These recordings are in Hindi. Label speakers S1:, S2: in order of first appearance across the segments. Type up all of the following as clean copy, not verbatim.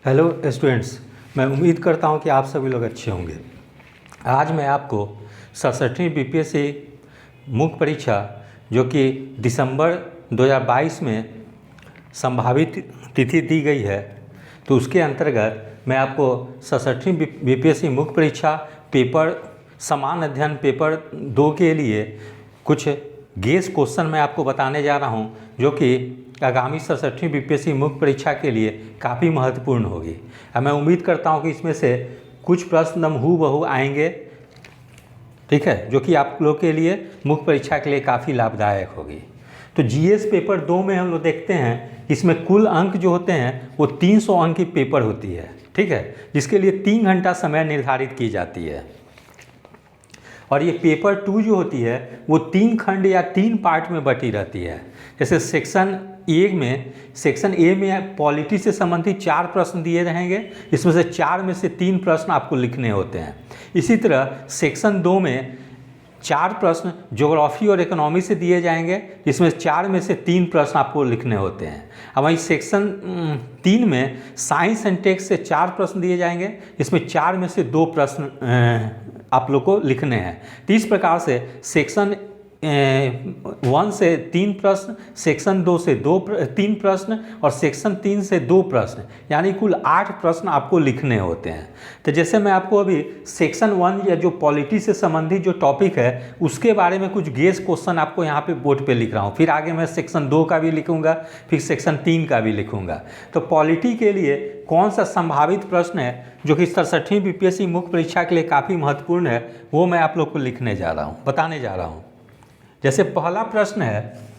S1: हेलो स्टूडेंट्स, मैं उम्मीद करता हूं कि आप सभी लोग अच्छे होंगे। आज मैं आपको 67वीं बीपीएससी मुख्य परीक्षा जो कि दिसंबर 2022 में संभावित तिथि दी गई है, तो उसके अंतर्गत मैं आपको 67वीं बीपीएससी मुख्य परीक्षा पेपर समान अध्ययन पेपर 2 के लिए कुछ गेस क्वेश्चन मैं आपको बताने जा रहा हूं, जो कि आगामी 67वीं बीपीएससी मुख्य परीक्षा के लिए काफ़ी महत्वपूर्ण होगी। मैं उम्मीद करता हूं कि इसमें से कुछ प्रश्न हूबहू आएंगे, ठीक है, जो कि आप लोग के लिए मुख्य परीक्षा के लिए काफ़ी लाभदायक होगी। तो जीएस पेपर 2 में हम लोग देखते हैं, इसमें कुल अंक जो होते हैं वो 300 अंक की पेपर होती है, ठीक है, जिसके लिए 3 घंटा समय निर्धारित की जाती है। और ये पेपर 2 जो होती है वो 3 खंड या 3 पार्ट में बटी रहती है। जैसे सेक्शन ए में पॉलिटी से संबंधित 4 प्रश्न दिए रहेंगे, इसमें से 4 में से 3 प्रश्न आपको लिखने होते हैं। इसी तरह सेक्शन 2 में 4 प्रश्न ज्योग्राफी और इकोनॉमी से दिए जाएंगे, जिसमें 4 में से 3 प्रश्न आपको लिखने होते हैं। अब वहीं सेक्शन 3 में साइंस एंड टेक्स्ट से 4 प्रश्न दिए जाएंगे, इसमें 4 में से 2 प्रश्न आप लोग को लिखने हैं। तो इस प्रकार से सेक्शन 1 से 3 प्रश्न, सेक्शन 2 से 3 प्रश्न और सेक्शन 3 से 2 प्रश्न, यानी कुल 8 प्रश्न आपको लिखने होते हैं। तो जैसे मैं आपको अभी सेक्शन 1 या जो पॉलिटी से संबंधित जो टॉपिक है उसके बारे में कुछ गेस क्वेश्चन आपको यहाँ पे बोर्ड पे लिख रहा हूँ, फिर आगे मैं सेक्शन 2 का भी लिखूँगा, फिर सेक्शन 3 का भी लिखूँगा। तो पॉलिटी के लिए कौन सा संभावित प्रश्न है जो कि 67वीं बीपीएससी मुख्य परीक्षा के लिए काफ़ी महत्वपूर्ण है, वो मैं आप लोग को लिखने जा रहा हूँ, बताने जा रहा हूँ। जैसे पहला प्रश्न है,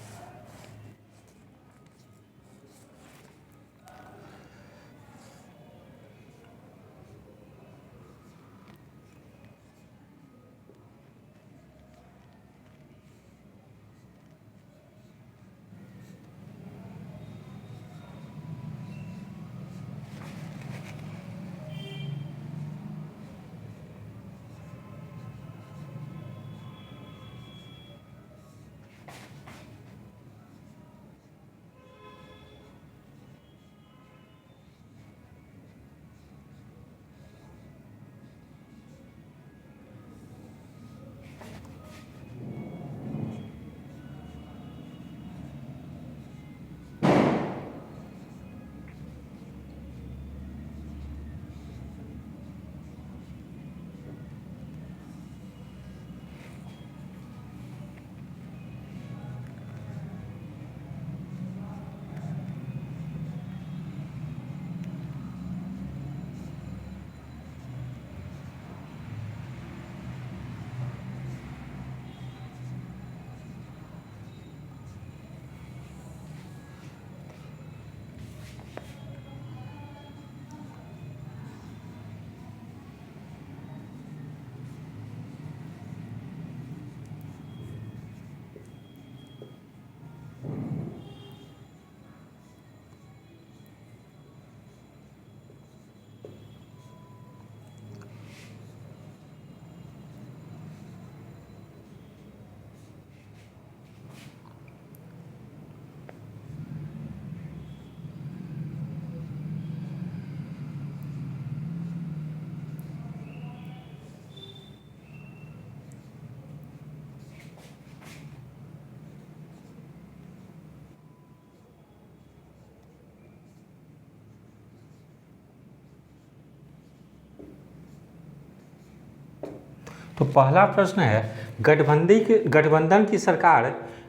S1: तो पहला प्रश्न है, गठबंधन की सरकार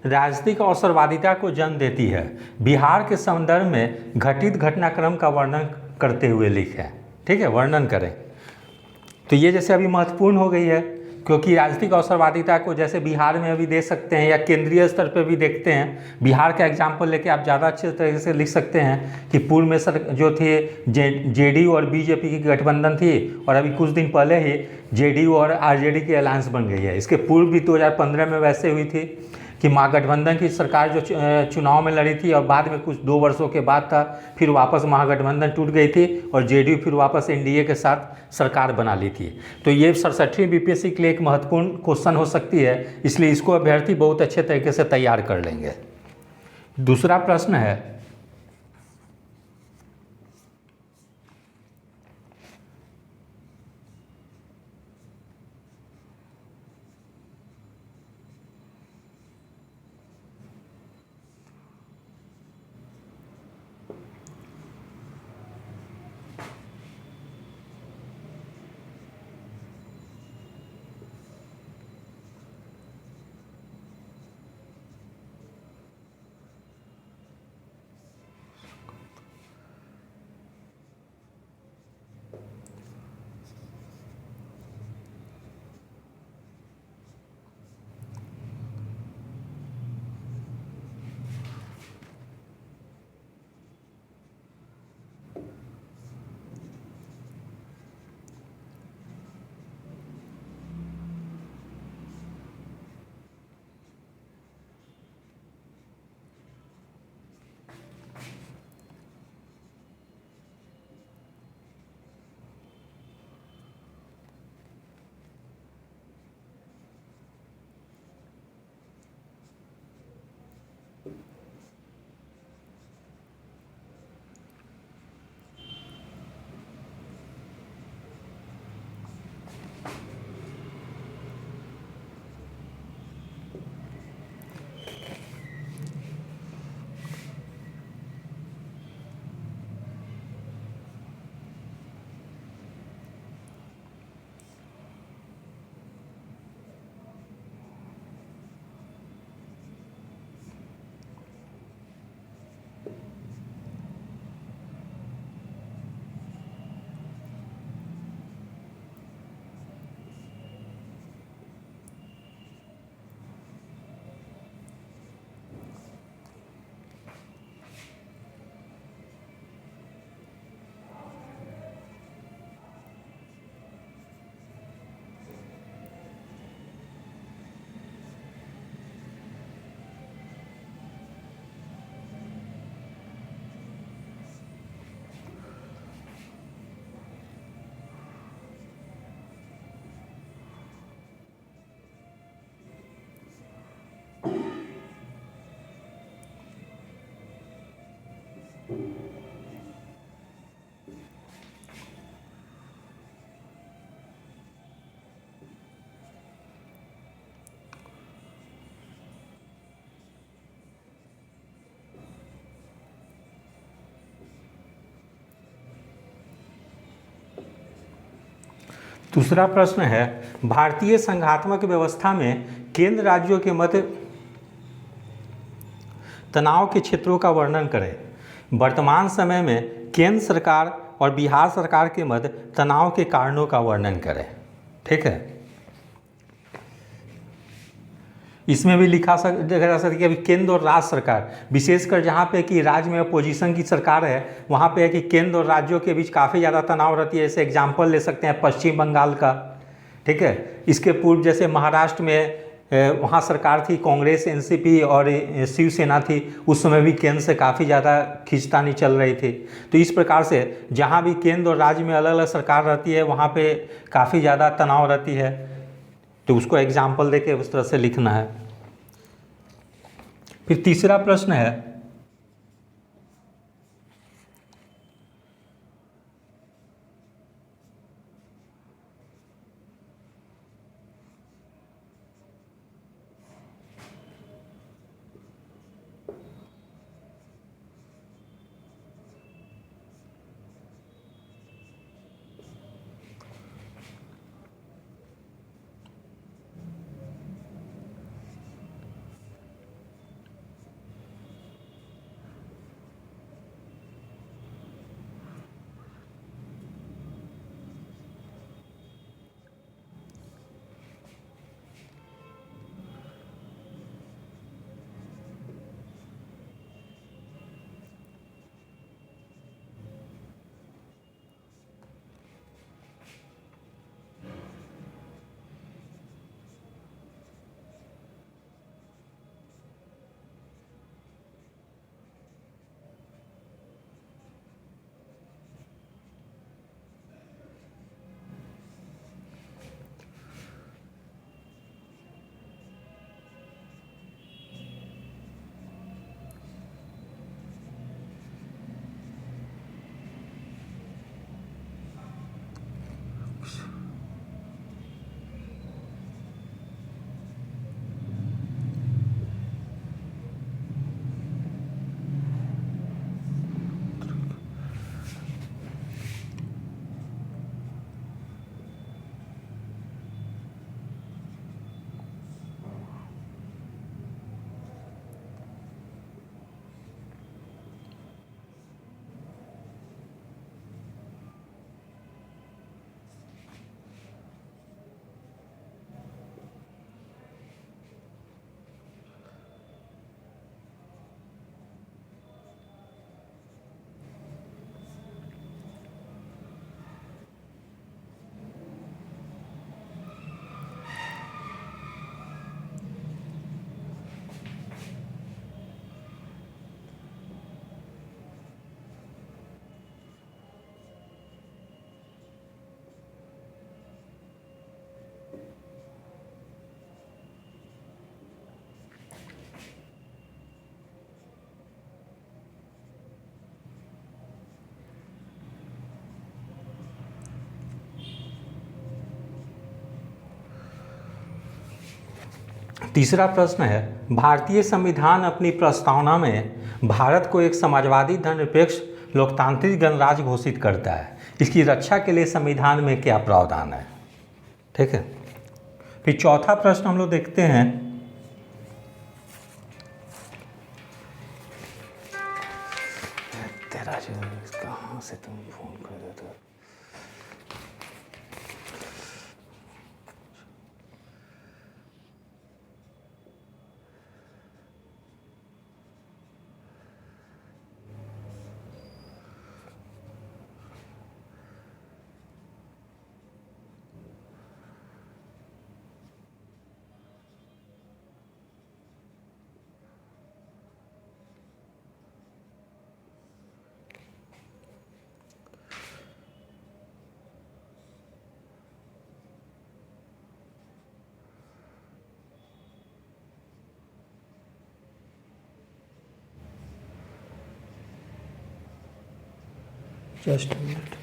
S1: राजनीतिक अवसरवादिता को जन्म देती है, बिहार के संदर्भ में घटित घटनाक्रम का वर्णन करते हुए लिखें, ठीक है, वर्णन करें। तो ये जैसे अभी महत्वपूर्ण हो गई है, क्योंकि राजनीतिक अवसरवादिता को जैसे बिहार में अभी दे सकते हैं या केंद्रीय स्तर पर भी देखते हैं। बिहार का एग्जाम्पल लेके आप ज़्यादा अच्छे तरीके से लिख सकते हैं कि पूर्व में जो थे जेडीयू और बीजेपी की गठबंधन थी, और अभी कुछ दिन पहले ही जेडीयू और आरजेडी की अलायंस बन गई है। इसके पूर्व भी 2015 में वैसे हुई थी कि महागठबंधन की सरकार जो चुनाव में लड़ी थी, और बाद में कुछ 2 वर्षों के बाद था, फिर वापस महागठबंधन टूट गई थी और जेडीयू फिर वापस एनडीए के साथ सरकार बना ली थी। तो ये 67वीं बीपीएससी के लिए एक महत्वपूर्ण क्वेश्चन हो सकती है, इसलिए इसको अभ्यर्थी बहुत अच्छे तरीके से तैयार कर लेंगे। दूसरा प्रश्न है, दूसरा प्रश्न है, भारतीय संघात्मक व्यवस्था में केंद्र राज्यों के मध्य तनाव के क्षेत्रों का वर्णन करें। वर्तमान समय में केंद्र सरकार और बिहार सरकार के मध्य तनाव के कारणों का वर्णन करें। ठीक है, इसमें भी देखा जा सकता है कि अभी केंद्र और राज्य सरकार, विशेषकर जहाँ पे कि राज्य में अपोजिशन की सरकार है, वहाँ पे है कि केंद्र और राज्यों के बीच काफ़ी ज़्यादा तनाव रहती है। जैसे एग्जाम्पल ले सकते हैं पश्चिम बंगाल का। ठीक है, इसके पूर्व जैसे महाराष्ट्र में वहाँ सरकार थी कांग्रेस, एनसीपी और शिवसेना थी, उस समय भी केंद्र से काफ़ी ज़्यादा खींचतानी चल रही थी। तो इस प्रकार से जहाँ भी केंद्र और राज्य में अलग अलग सरकार रहती है, वहाँ पे काफ़ी ज़्यादा तनाव रहती है, तो उसको एग्जाम्पल देके उस तरह से लिखना है। फिर तीसरा प्रश्न है, तीसरा प्रश्न है, भारतीय संविधान अपनी प्रस्तावना में भारत को एक समाजवादी धर्मनिरपेक्ष लोकतांत्रिक गणराज्य घोषित करता है। इसकी रक्षा के लिए संविधान में क्या प्रावधान है? ठीक है, फिर चौथा प्रश्न हम लोग देखते हैं, तेरा जो कहाँ से तुम फोन कर देते हो? Just minute.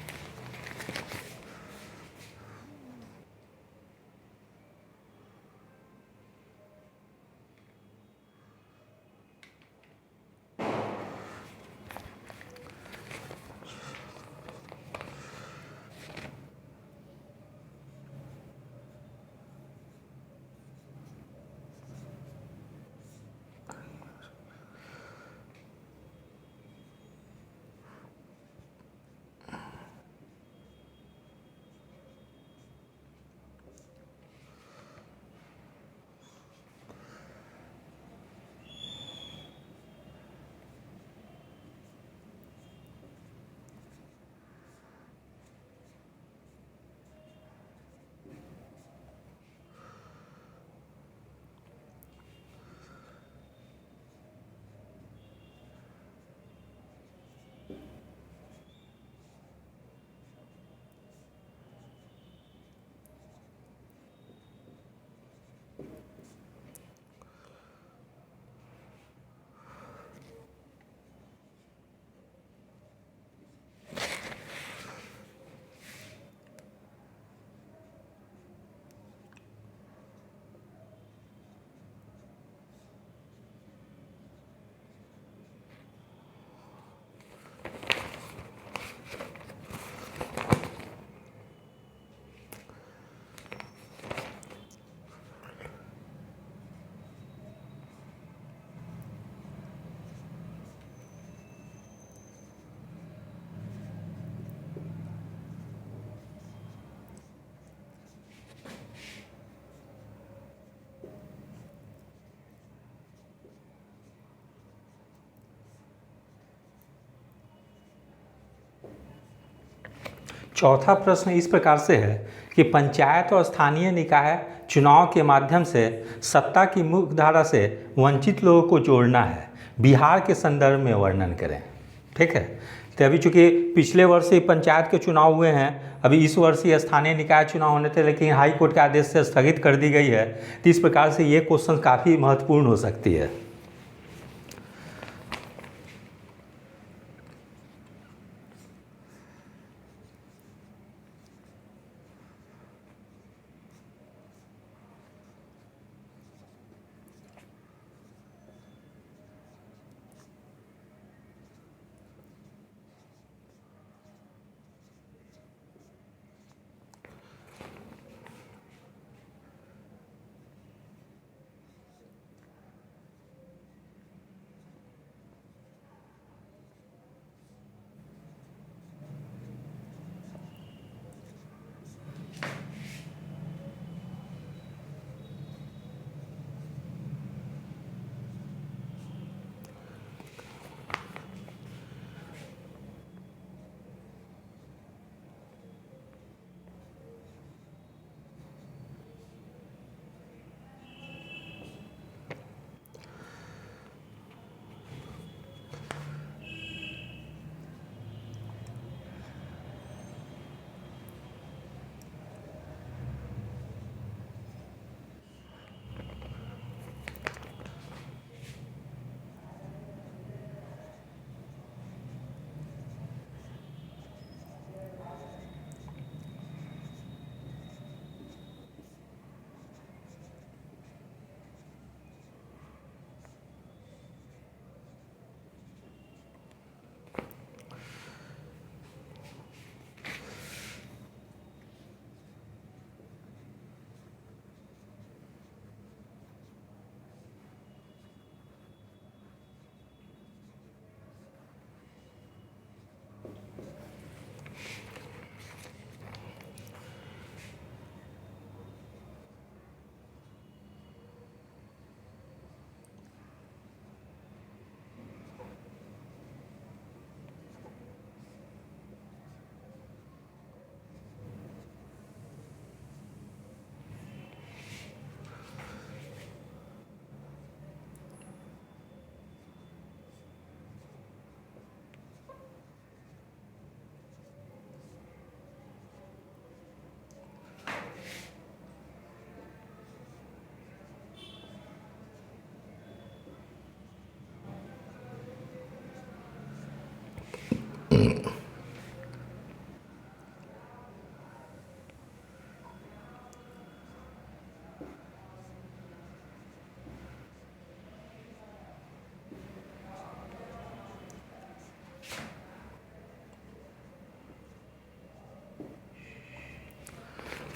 S1: चौथा प्रश्न इस प्रकार से है कि पंचायत और स्थानीय निकाय चुनाव के माध्यम से सत्ता की मुख्य धारा से वंचित लोगों को जोड़ना है, बिहार के संदर्भ में वर्णन करें। ठीक है, तो अभी चूँकि पिछले वर्ष ही पंचायत के चुनाव हुए हैं, अभी इस वर्ष ही स्थानीय निकाय चुनाव होने थे, लेकिन हाई कोर्ट के आदेश से स्थगित कर दी गई है। तो इस प्रकार से ये क्वेश्चन काफ़ी महत्वपूर्ण हो सकती है।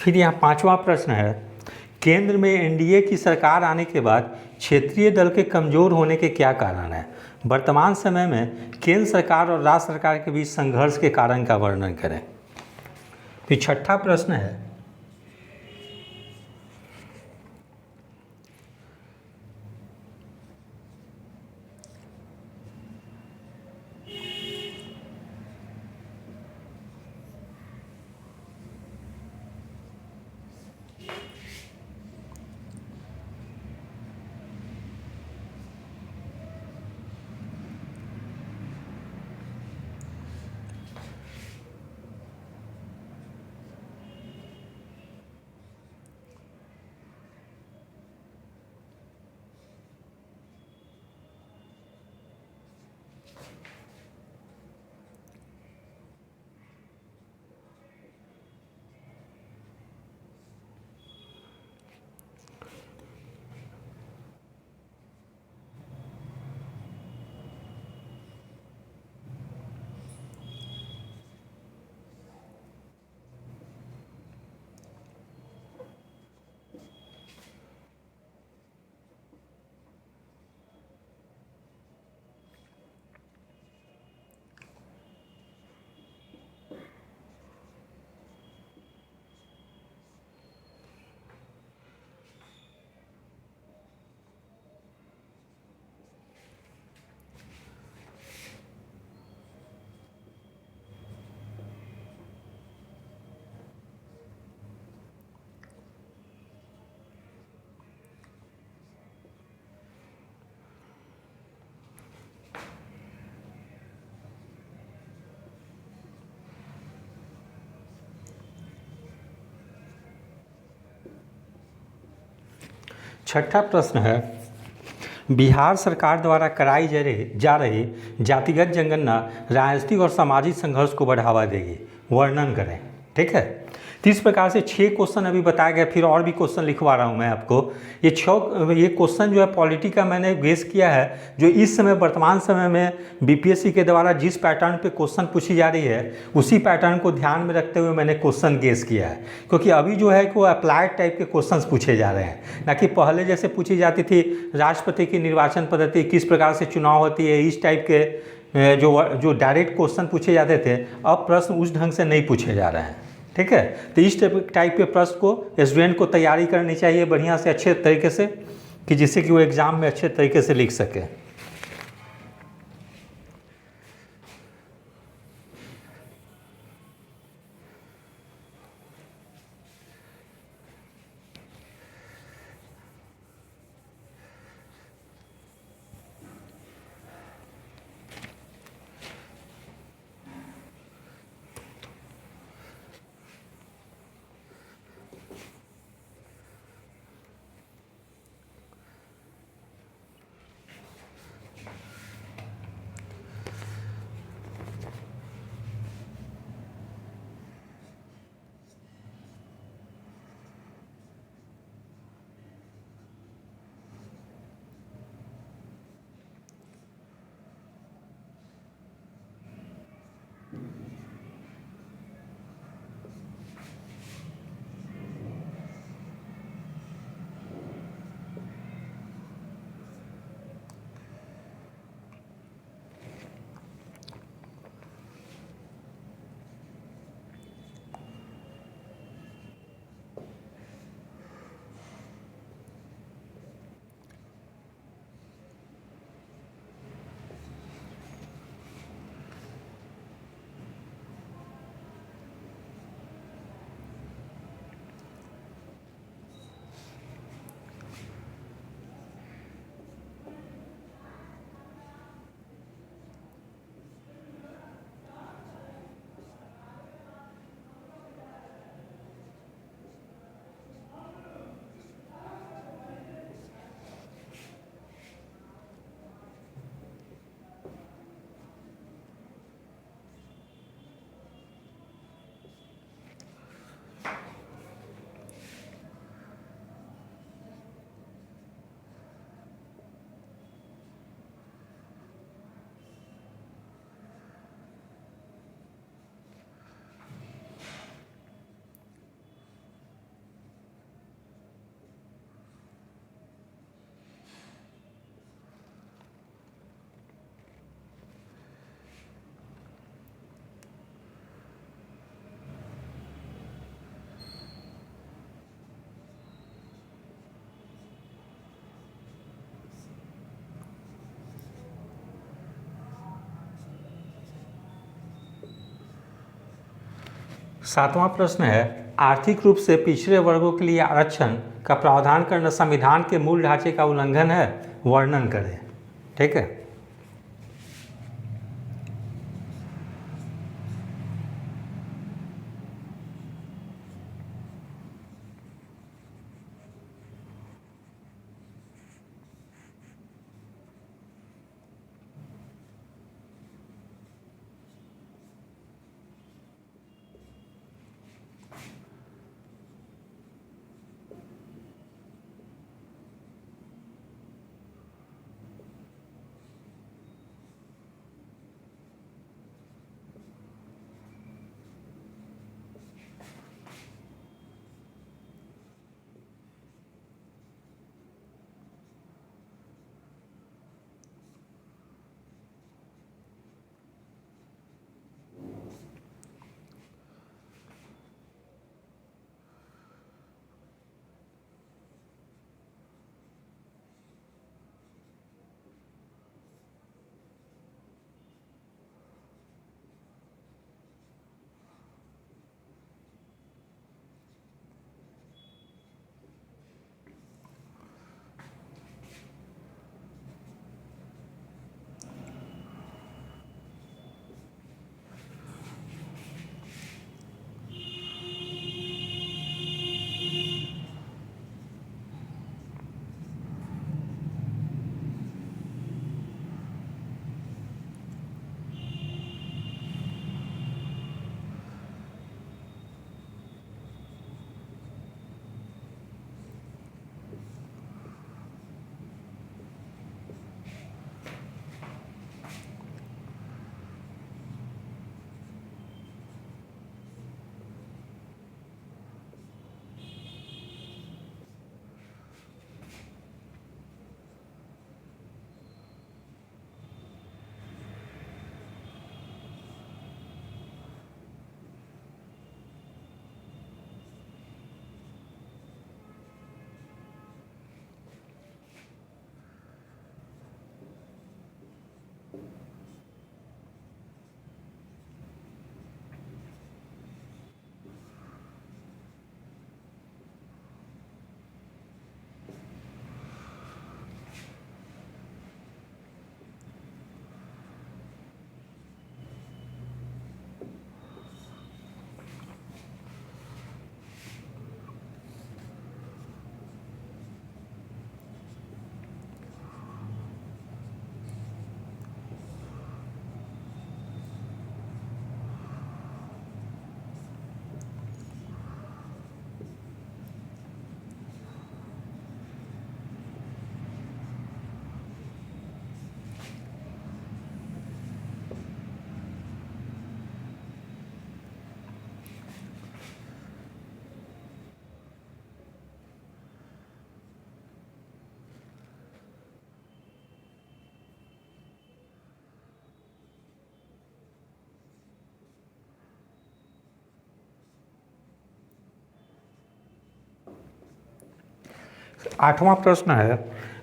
S1: फिर यहाँ 5वां प्रश्न है, केंद्र में एनडीए की सरकार आने के बाद क्षेत्रीय दल के कमज़ोर होने के क्या कारण हैं? वर्तमान समय में केंद्र सरकार और राज्य सरकार के बीच संघर्ष के कारण का वर्णन करें। फिर 6ठा प्रश्न है, छठा प्रश्न है, बिहार सरकार द्वारा कराई जा रही जातिगत जनगणना राजनीतिक और सामाजिक संघर्ष को बढ़ावा देगी, वर्णन करें। ठीक है, तो इस प्रकार से 6 क्वेश्चन अभी बताया गया, फिर और भी क्वेश्चन लिखवा रहा हूँ मैं आपको। ये क्वेश्चन जो है पॉलिटी का मैंने गेस किया है, जो इस समय वर्तमान समय में बीपीएससी के द्वारा जिस पैटर्न पे क्वेश्चन पूछी जा रही है उसी पैटर्न को ध्यान में रखते हुए मैंने क्वेश्चन गेस किया है। क्योंकि अभी जो है वो अप्लाइड टाइप के क्वेश्चन पूछे जा रहे हैं, ना कि पहले जैसे पूछी जाती थी राष्ट्रपति की निर्वाचन पद्धति किस प्रकार से चुनाव होती है, इस टाइप के जो डायरेक्ट क्वेश्चन पूछे जाते थे, अब प्रश्न उस ढंग से नहीं पूछे जा रहे हैं। ठीक है, तो इस टाइप के प्रश्न को स्टूडेंट को तैयारी करनी चाहिए बढ़िया से, अच्छे तरीके से, कि जिससे कि वो एग्ज़ाम में अच्छे तरीके से लिख सके। 7वां प्रश्न है, आर्थिक रूप से पिछड़े वर्गों के लिए आरक्षण का प्रावधान करना संविधान के मूल ढांचे का उल्लंघन है, वर्णन करें। ठीक है। आठवां प्रश्न है,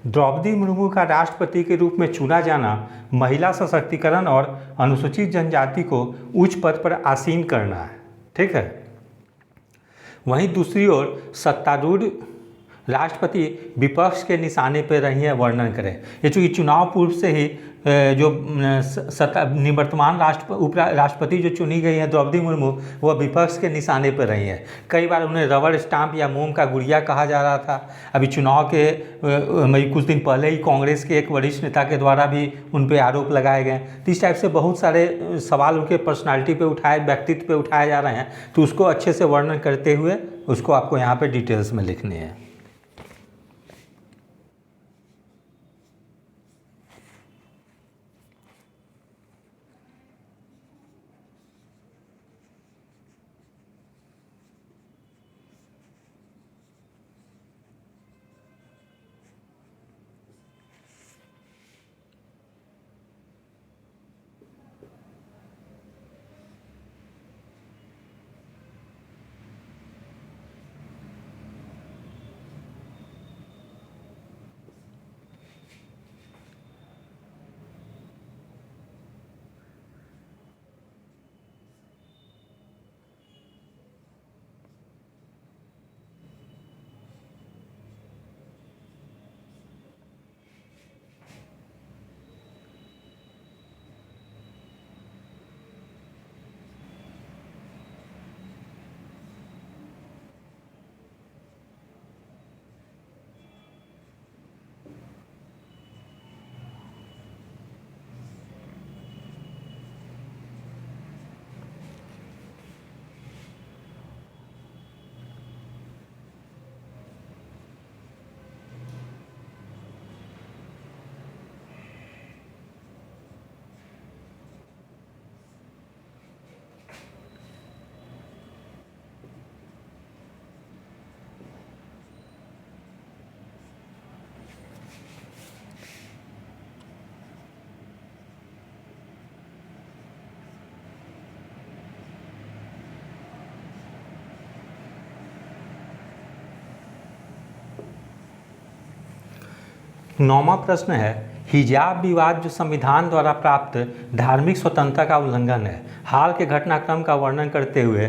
S1: द्रौपदी मुर्मू का राष्ट्रपति के रूप में चुना जाना महिला सशक्तिकरण और अनुसूचित जनजाति को उच्च पद पर आसीन करना है। ठीक है। वहीं दूसरी ओर सत्तारूढ़ राष्ट्रपति विपक्ष के निशाने पर रही हैं, वर्णन करें। ये चूँकि चुनाव पूर्व से ही जो निवर्तमान राष्ट्रपति जो चुनी गई हैं द्रौपदी मुर्मू, वह विपक्ष के निशाने पर रही हैं। कई बार उन्हें रबड़ स्टाम्प या मोम का गुड़िया कहा जा रहा था। अभी चुनाव के कुछ दिन पहले ही कांग्रेस के एक वरिष्ठ नेता के द्वारा भी उन पर आरोप लगाए गए। तो इस टाइप से बहुत सारे सवाल उनके पर्सनालिटी पे उठाए, व्यक्तित्व पे उठाए जा रहे हैं। तो उसको अच्छे से वर्णन करते हुए उसको आपको यहाँ पर डिटेल्स में लिखनी है। 9वां प्रश्न है, हिजाब विवाद जो संविधान द्वारा प्राप्त धार्मिक स्वतंत्रता का उल्लंघन है, हाल के घटनाक्रम का वर्णन करते हुए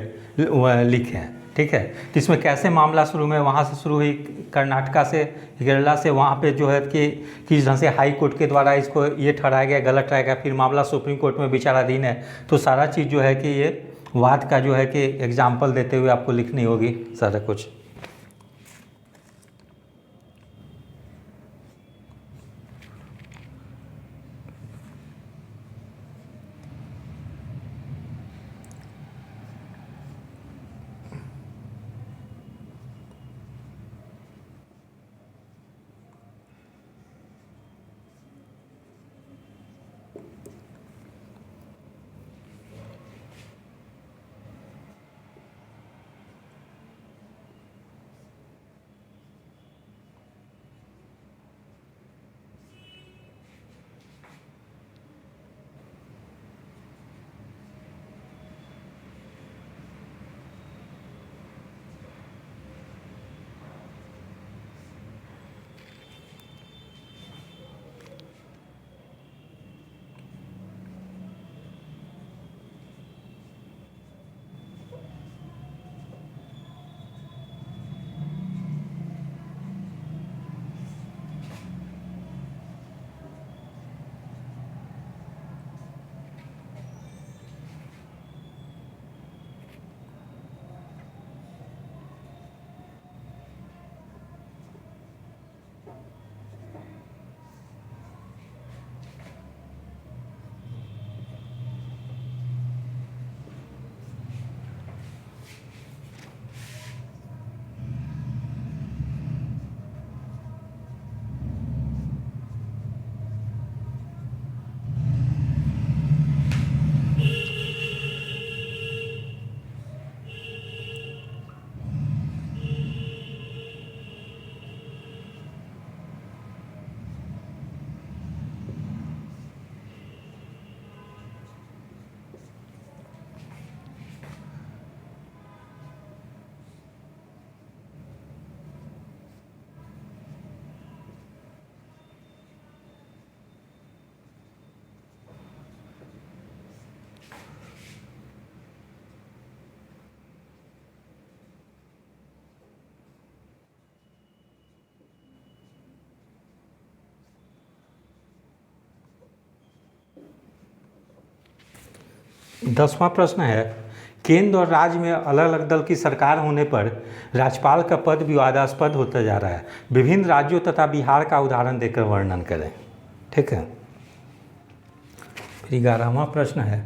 S1: लिखें। ठीक है, तो इसमें कैसे मामला शुरू में वहाँ से शुरू हुई, कर्नाटका से, केरला से, वहाँ पे जो है कि किस ढंग से हाई कोर्ट के द्वारा इसको ये ठहराया गया, गलत ठहराया गया, फिर मामला सुप्रीम कोर्ट में विचाराधीन है। तो सारा चीज़ जो है कि ये वाद का जो है कि एग्जाम्पल देते हुए आपको लिखनी होगी सारा कुछ। दसवां प्रश्न है, केंद्र और राज्य में अलग अलग दल की सरकार होने पर राज्यपाल का पद विवादास्पद होता जा रहा है, विभिन्न राज्यों तथा बिहार का उदाहरण देकर वर्णन करें। ठीक है, फिर 11वां प्रश्न है,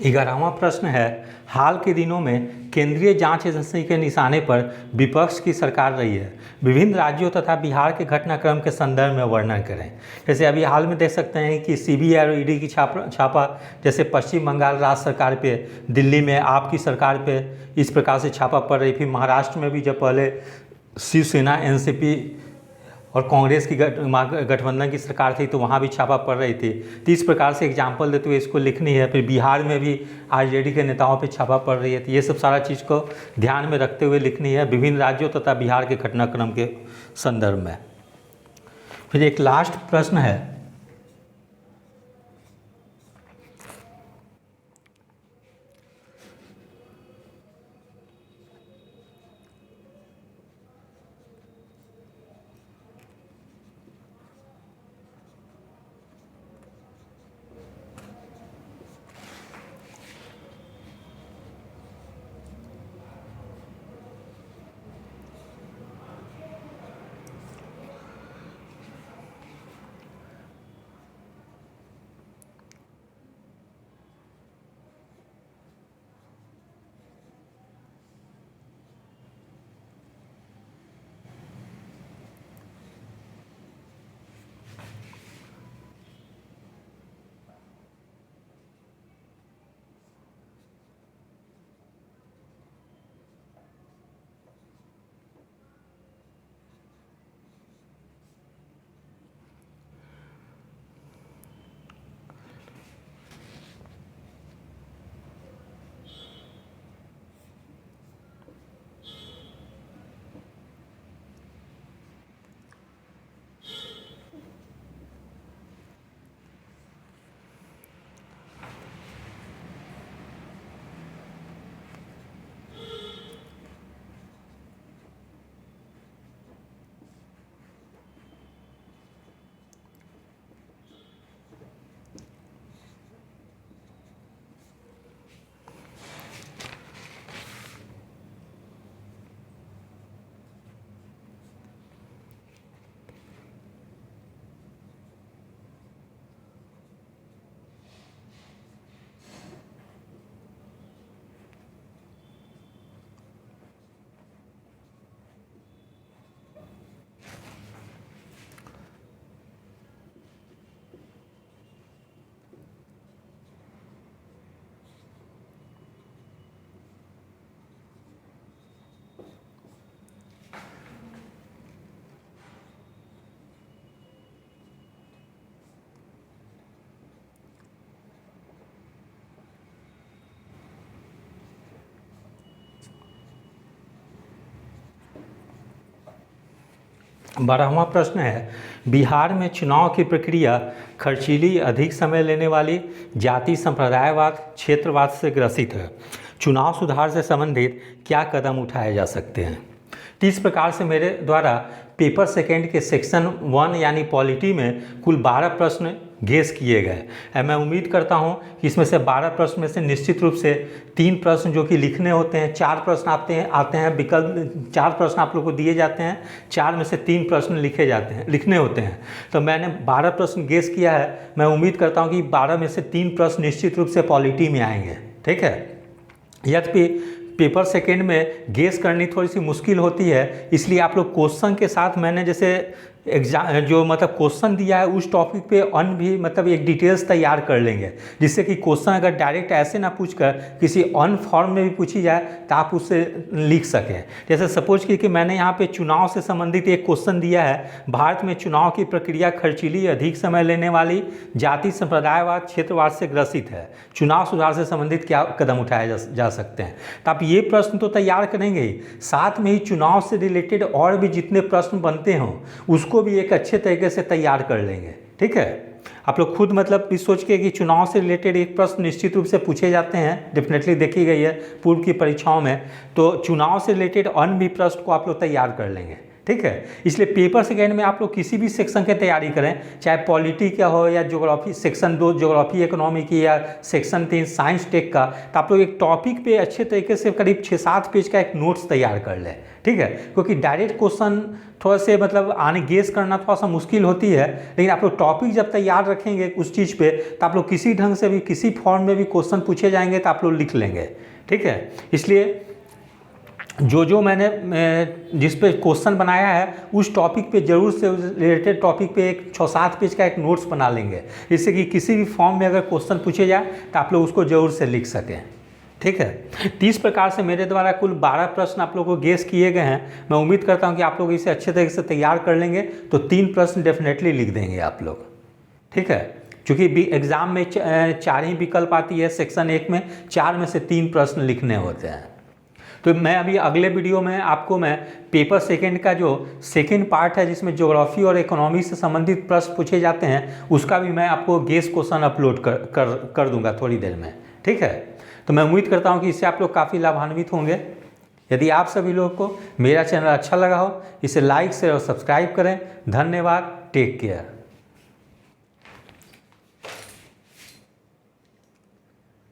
S1: 11वां प्रश्न है, हाल के दिनों में केंद्रीय जांच एजेंसी के निशाने पर विपक्ष की सरकार रही है, विभिन्न राज्यों तथा बिहार के घटनाक्रम के संदर्भ में वर्णन करें। जैसे अभी हाल में देख सकते हैं कि सीबीआई और ईडी की छापा जैसे पश्चिम बंगाल राज्य सरकार पे, दिल्ली में आपकी सरकार पे इस प्रकार से छापा पड़ रही थी। महाराष्ट्र में भी जब पहले शिवसेना, एनसीपी और कांग्रेस की गठबंधन की सरकार थी तो वहाँ भी छापा पड़ रही थी। तो इस प्रकार से एग्जाम्पल देते हुए इसको लिखनी है। फिर बिहार में भी आरजेडी के नेताओं पे छापा पड़ रही है, तो ये सब सारा चीज़ को ध्यान में रखते हुए लिखनी है विभिन्न राज्यों तथा बिहार के घटनाक्रम के संदर्भ में। फिर एक लास्ट प्रश्न है, बारहवां प्रश्न है, बिहार में चुनाव की प्रक्रिया खर्चीली, अधिक समय लेने वाली, जाति संप्रदायवाद, क्षेत्रवाद से ग्रसित है। चुनाव सुधार से संबंधित क्या कदम उठाए जा सकते हैं? तो इस प्रकार से मेरे द्वारा पेपर सेकेंड के सेक्शन 1 यानी पॉलिटी में कुल 12 प्रश्न गेस किए गए। मैं उम्मीद करता हूं कि इसमें से 12 प्रश्न में से निश्चित रूप से 3 प्रश्न जो कि लिखने होते हैं, 4 प्रश्न आते हैं विकल्प, 4 प्रश्न आप लोग को दिए जाते हैं, 4 में से 3 प्रश्न लिखने होते हैं। तो मैंने 12 प्रश्न गेस किया है। मैं उम्मीद करता हूँ कि 12 में से 3 प्रश्न निश्चित रूप से पॉलिटी में आएंगे। ठीक है, यद्यपि पेपर सेकेंड में गेस करनी थोड़ी सी मुश्किल होती है, इसलिए आप लोग क्वेश्चन के साथ मैंने जैसे एग्जाम जो मतलब क्वेश्चन दिया है उस टॉपिक पे अन्य भी मतलब एक डिटेल्स तैयार कर लेंगे, जिससे कि क्वेश्चन अगर डायरेक्ट ऐसे ना पूछकर किसी अन्य फॉर्म में भी पूछी जाए तो आप उससे लिख सकें। जैसे सपोज कि मैंने यहाँ पे चुनाव से संबंधित एक क्वेश्चन दिया है, भारत में चुनाव की प्रक्रिया खर्चीली, अधिक समय लेने वाली, जाति संप्रदायवाद, क्षेत्रवाद से ग्रसित है। चुनाव सुधार से संबंधित क्या कदम उठाए जा सकते हैं? तो आप ये प्रश्न तो तैयार करेंगे ही, साथ में ही चुनाव से रिलेटेड और भी जितने प्रश्न बनते हों उसको भी एक अच्छे तरीके से तैयार कर लेंगे। ठीक है, आप लोग खुद मतलब इस सोच के कि चुनाव से रिलेटेड एक प्रश्न निश्चित रूप से पूछे जाते हैं, डेफिनेटली देखी गई है पूर्व की परीक्षाओं में, तो चुनाव से रिलेटेड अन्य भी प्रश्न को आप लोग तैयार कर लेंगे। ठीक है। इसलिए पेपर सेकेंड में आप लोग किसी भी सेक्शन की तैयारी करें, चाहे पॉलिटी का हो या ज्योग्राफी, सेक्शन 2 ज्योग्राफी इकोनॉमी की या सेक्शन 3 साइंस टेक का, तो आप लोग एक टॉपिक पे अच्छे तरीके से करीब 6-7 पेज का एक नोट्स तैयार कर लें, ठीक है। क्योंकि डायरेक्ट क्वेश्चन थोड़ा से मतलब आने गेस करना थोड़ा सा मुश्किल होती है, लेकिन आप लोग टॉपिक जब तैयार रखेंगे उस चीज़ पे, तो आप लोग किसी ढंग से भी किसी फॉर्म में भी क्वेश्चन पूछे जाएंगे तो आप लोग लिख लेंगे, ठीक है। इसलिए जो मैंने जिस पे क्वेश्चन बनाया है उस टॉपिक पे जरूर से रिलेटेड टॉपिक पे एक 6-7 पेज का एक नोट्स बना लेंगे, जिससे कि किसी भी फॉर्म में अगर क्वेश्चन पूछे जाए तो आप लोग उसको जरूर से लिख सकें, ठीक है। 30 प्रकार से मेरे द्वारा कुल 12 प्रश्न आप लोगों को गेस किए गए हैं। मैं उम्मीद करता हूं कि आप लोग इसे अच्छे तरीके से तैयार कर लेंगे तो 3 प्रश्न डेफिनेटली लिख देंगे आप लोग, ठीक है। क्योंकि एग्जाम में 4 ही विकल्प आती है, सेक्शन 1 में 4 में से 3 प्रश्न लिखने होते हैं। तो मैं अभी अगले वीडियो में आपको मैं पेपर सेकंड का जो सेकंड पार्ट है जिसमें ज्योग्राफी और इकोनॉमी से संबंधित प्रश्न पूछे जाते हैं उसका भी मैं आपको गेस क्वेश्चन अपलोड कर दूंगा थोड़ी देर में, ठीक है। तो मैं उम्मीद करता हूं कि इससे आप लोग काफ़ी लाभान्वित होंगे। यदि आप सभी लोगों को मेरा चैनल अच्छा लगा हो, इसे लाइक शेयर और सब्सक्राइब करें। धन्यवाद, टेक केयर।